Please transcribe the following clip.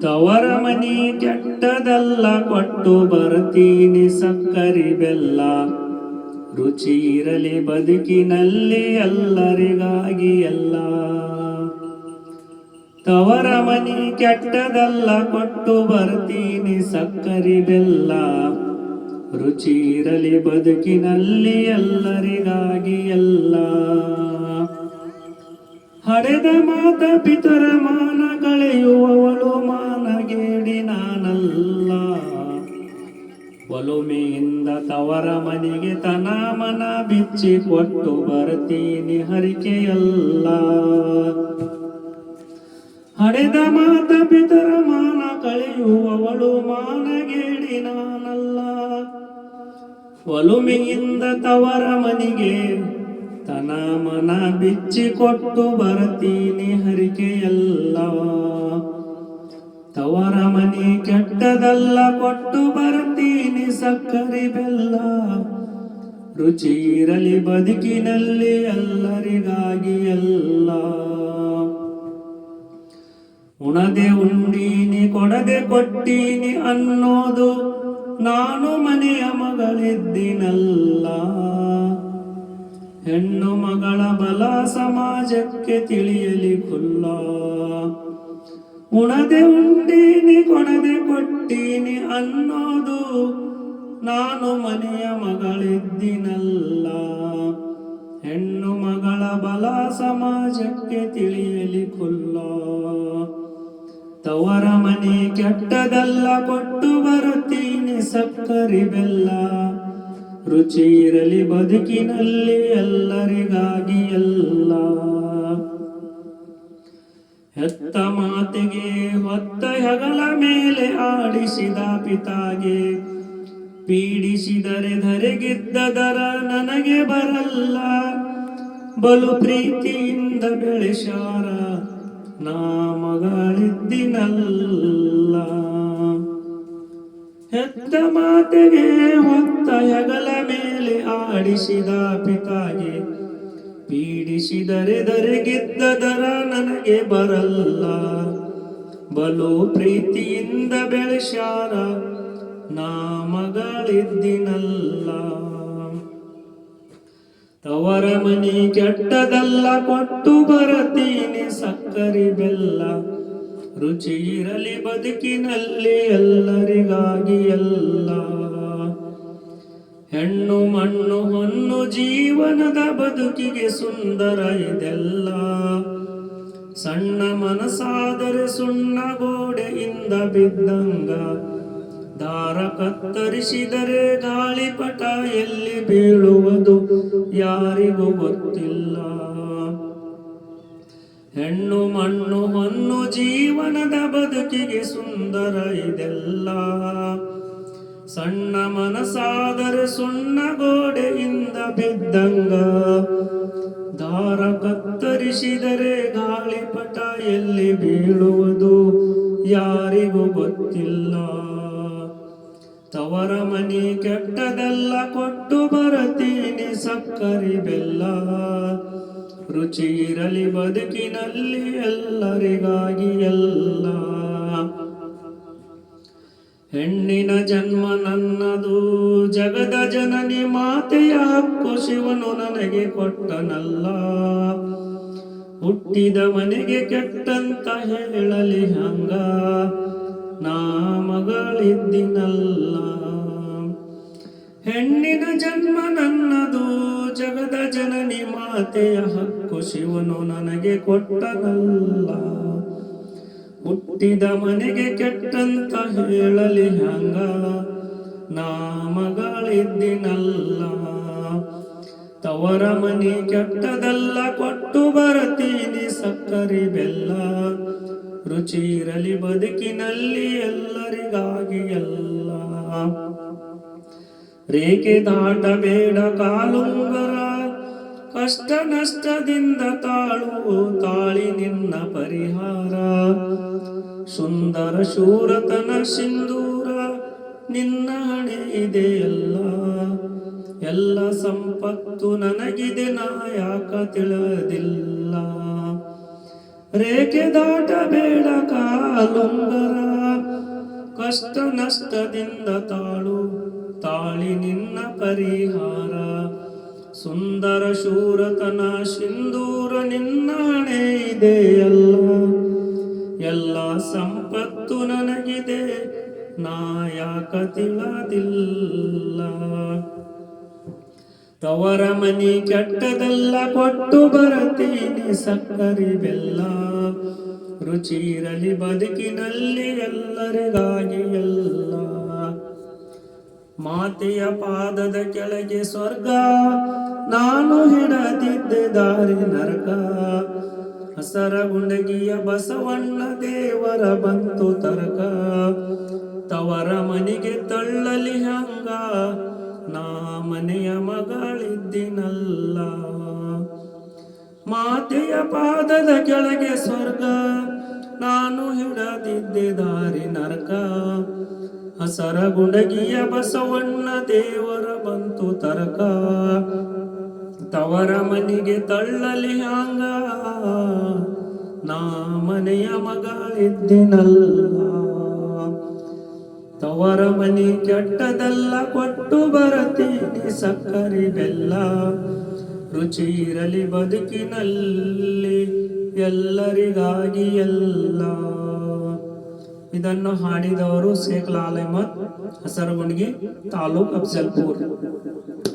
ತವರ ಮನಿ ಕೆಟ್ಟದಲ್ಲ, ಕೊಟ್ಟು ಬರ್ತೀನಿ ಸಕ್ಕರಿ ಬೆಲ್ಲ. ರುಚಿ ಇರಲಿ ಬದುಕಿನಲ್ಲಿ ಎಲ್ಲರಿಗಾಗಿ ಎಲ್ಲ. ತವರ ಮನಿ ಕೆಟ್ಟದಲ್ಲ, ಕೊಟ್ಟು ಬರ್ತೀನಿ ಸಕ್ಕರಿ ಬೆಲ್ಲ. ರುಚಿ ಇರಲಿ ಬದುಕಿನಲ್ಲಿ ಎಲ್ಲರಿಗಾಗಿ ಎಲ್ಲ. ಹಡೆದ ಮಾತ ಪಿತರ ಮಾನ ಕಳೆಯುವವಳು ಮಾನಗೇಡಿ ನಾನಲ್ಲ. ಒಲುಮೆಯಿಂದ ತವರ ಮನೆಗೆ ತನ ಮನ ಬಿಚ್ಚಿ ಕೊಟ್ಟು ಬರ್ತೀನಿ ಹರಿಕೆಯಲ್ಲ. ಹಡೆದ ಮಾತ ಪಿತರ ಮಾನ ಕಳೆಯುವವಳು ಮಾನಗೇಡಿ ನಾನಲ್ಲ. ಒಲುಮೆಯಿಂದ ತವರ ಮನೆಗೆ ತನ ಮನ ಬಿಚ್ಚಿ ಕೊಟ್ಟು ಬರ್ತೀನಿ ಹರಿಕೆಯಲ್ಲ. ತವರ ಮನೆ ಕೆಟ್ಟದಲ್ಲ, ಕೊಟ್ಟು ಬರ್ತೀನಿ ಸಕ್ಕರೆ ಬೆಲ್ಲ. ರುಚಿ ಇರಲಿ ಬದುಕಿನಲ್ಲಿ ಎಲ್ಲರಿಗಾಗಿ ಎಲ್ಲ. ಉಣದೆ ಉಂಡೀನಿ ಕೊಡದೆ ಕೊಟ್ಟೀನಿ ಅನ್ನೋದು ನಾನು ಮನೆಯ ಮಗಳಿದ್ದಿನಲ್ಲ. ಹೆಣ್ಣು ಮಗಳ ಬಲ ಸಮಾಜಕ್ಕೆ ತಿಳಿಯಲಿ ಖುಲ್ಲ. ಉಣದೆ ಉಂಡೀನಿ ಕೊಡದೆ ಕೊಟ್ಟೀನಿ ಅನ್ನೋದು ನಾನು ಮನೆಯ ಮಗಳಿದ್ದಿನಲ್ಲ. ಹೆಣ್ಣು ಮಗಳ ಬಲ ಸಮಾಜಕ್ಕೆ ತಿಳಿಯಲಿ ಖುಲ್ಲ. ತವರ ಮನೆ ಕೆಟ್ಟದಲ್ಲ, ಕೊಟ್ಟು ಬರುತ್ತೀನಿ ಸಕ್ಕರೆ ಬೆಲ್ಲ. ರುಚಿ ಇರಲಿ ಬದುಕಿನಲ್ಲಿ ಎಲ್ಲರಿಗಾಗಿ ಎಲ್ಲ. ಹೆತ್ತ ಮಾತೆಗೆ ಹೊತ್ತ ಹೆಗಲ ಮೇಲೆ ಆಡಿಸಿದ ಪಿತಾಗೆ ಪೀಡಿಸಿದರೆ ಧರೆಗಿದ್ದದರ ನನಗೆ ಬರಲ್ಲ. ಬಲು ಪ್ರೀತಿಯಿಂದ ಬೆಳೆಸಾರ ನಾ ಮಗಳಿದ್ದಿನಲ್ಲ. ಹೆತ್ತ ಮಾತೆಗೆ ಹೊತ್ತ ಹೆಗಲ ಮೇಲೆ ಆಡಿಸಿದ ಪಿತಾಗೆ ಪೀಡಿಸಿದರೆ ಧರೆಗಿದ್ದದರ ನನಗೆ ಬರಲ್ಲ. ಬಲು ಪ್ರೀತಿಯಿಂದ ಬೆಳೆಸಾರ ನಾ ಮಗಳಿದ್ದಿನಲ್ಲ. ತವರ ಮನಿ ಕೆಟ್ಟದಲ್ಲ, ಕೊಟ್ಟು ಬರತೀನಿ ಸಕ್ಕರೆ ಬೆಲ್ಲ. ರುಚಿ ಇರಲಿ ಬದುಕಿನಲ್ಲಿ ಎಲ್ಲರಿಗಾಗಿ ಎಲ್ಲ. ಹೆಣ್ಣು ಮಣ್ಣು ಹೊನ್ನು ಜೀವನದ ಬದುಕಿಗೆ ಸುಂದರ ಇದೆಲ್ಲ. ಸಣ್ಣ ಮನಸಾದರೆ ಸುಣ್ಣ ಗೋಡೆಯಿಂದ ಬಿದ್ದಂಗ. ದಾರ ಕತ್ತರಿಸಿದರೆ ಗಾಳಿಪಟ ಎಲ್ಲಿ ಬೀಳುವುದು ಯಾರಿಗೂ ಗೊತ್ತಿಲ್ಲ. ಹೆಣ್ಣು ಮಣ್ಣು ಹೊನ್ನು ಜೀವನದ ಬದುಕಿಗೆ ಸುಂದರ ಇದೆಲ್ಲ. ಸಣ್ಣ ಮನಸಾದರೆ ಸುಣ್ಣ ಗೋಡೆಯಿಂದ ಬಿದ್ದಂಗ. ದಾರ ಕತ್ತರಿಸಿದರೆ ಗಾಳಿಪಟ ಎಲ್ಲಿ ಬೀಳುವುದು ಯಾರಿಗೂ ಗೊತ್ತಿಲ್ಲ. ತವರ ಮನಿ ಕೆಟ್ಟದಲ್ಲ, ಕೊಟ್ಟು ಬರತೀನಿ ಸಕ್ಕರೆ ಬೆಲ್ಲ. ರುಚಿ ಇರಲಿ ಬದುಕಿನಲ್ಲಿ ಎಲ್ಲರಿಗಾಗಿ ಎಲ್ಲ. ಹೆಣ್ಣಿನ ಜನ್ಮ ನನ್ನದು, ಜಗದ ಜನನಿ ಮಾತೆಯ ಹಕ್ಕು ಶಿವನು ನನಗೆ ಕೊಟ್ಟನಲ್ಲ. ಹುಟ್ಟಿದ ಮನೆಗೆ ಕೆಟ್ಟಂತ ಹೇಳಲಿ ಹಂಗ, ನಾ ಮಗಳಿದ್ದಿನಲ್ಲ. ಹೆಣ್ಣಿನ ಜನ್ಮ ನನ್ನದು, ಜಗದ ಜನನಿ ಮಾತೆಯ ಹಕ್ಕು ಶಿವನು ನನಗೆ ಕೊಟ್ಟನಲ್ಲ. ಹುಟ್ಟಿದ ಮನೆಗೆ ಕೆಟ್ಟಂತ ಹೇಳಲಿ ಹಂಗ, ನಾ ಮಗಳಿದ್ದಿನಲ್ಲ. ತವರ ಮನೆ ಕೆಟ್ಟದಲ್ಲ, ಕೊಟ್ಟು ಬರತೀನಿ ಸಕ್ಕರೆ ಬೆಲ್ಲ. ರುಚಿ ಇರಲಿ ಬದುಕಿನಲ್ಲಿ ಎಲ್ಲರಿಗಾಗಿ ಎಲ್ಲ. ರೇಖೆ ದಾಟಬೇಡ ಕಾಲುಂಗರ, ಕಷ್ಟ ನಷ್ಟದಿಂದ ತಾಳು ತಾಳಿ ನಿನ್ನ ಪರಿಹಾರ. ಸುಂದರ ಶೂರತನ ಸಿಂಧೂರ ನಿನ್ನ ಹಣೆ ಇದೆಯಲ್ಲ. ಎಲ್ಲ ಸಂಪತ್ತು ನನಗಿದೆ, ನಾ ಯಾಕ ತಿಳಿದಿಲ್ಲ. ರೇಖೆ ದಾಟಬೇಡ ಕಾಲುಂಗರ, ಕಷ್ಟ ನಷ್ಟದಿಂದ ತಾಳಿ ನಿನ್ನ ಪರಿಹಾರ. ಸುಂದರ ಶೂರತನ ಸಿಂಧೂರ ನಿನ್ನ ಹಣೆ ಇದೆಯಲ್ಲ, ಎಲ್ಲ ಸಂಪತ್ತು ನನಗಿದೆ ನಾ ಯಾಕ ತಿಳಿದಿಲ್ಲ. ತವರ ಮನಿ ಕೆಟ್ಟದಲ್ಲ ಕೊಟ್ಟು ಬರತೀನಿ ಸಕ್ಕರೆ ಬೆಲ್ಲ, ರುಚಿರಲಿ ಬದುಕಿನಲ್ಲಿ ಎಲ್ಲರಿಗಾಗಿ ಎಲ್ಲ. ಮಾತೆಯ ಪಾದದ ಕೆಳಗೆ ಸ್ವರ್ಗ, ನಾನು ಹಿಡದಿದ್ದೆ ದಾರಿ ನರಕ. ಹಸರ ಗುಂಡಗಿಯ ಬಸವಣ್ಣ ದೇವರ ಬಂತು ತರಕ, ತವರ ಮನೆಗೆ ತಳ್ಳಲಿ ಹಂಗ ನಾ ಮನೆಯ ಮಗಳಿದ್ದಿನಲ್ಲ. ಮಾತೆಯ ಪಾದದ ಕೆಳಗೆ ಸ್ವರ್ಗ, ನಾನು ಹಿಡದಿದ್ದೆ ದಾರಿ ನರಕ. ಹಸರ ಗುಂಡಗಿಯ ಬಸವಣ್ಣ ದೇವರ ಬಂತು ತರಕ, ತವರ ಮನೆಗೆ ತಳ್ಳಲಿ ಹಂಗ ನಾ ಮನೆಯ ಮಗಳಿದ್ದಿನಲ್ಲ. ತವರ ಮನಿ ಕೆಟ್ಟದಲ್ಲ ಕೊಟ್ಟು ಬರತೀನಿ ಸಕ್ಕರೆ ಬೆಲ್ಲ, ರುಚಿ ಇರಲಿ ಬದುಕಿನಲ್ಲಿ ಎಲ್ಲರಿಗಾಗಿ ಎಲ್ಲ. ಇದನ್ನು ಹಾಡಿದವರು ಶೇಖ್ ಲಾಲ್ ಅಹಮದ್, ಹಸರಗುಂಡಗಿ, ತಾಲೂಕ್ ಅಫಜಲ್ಪುರ್.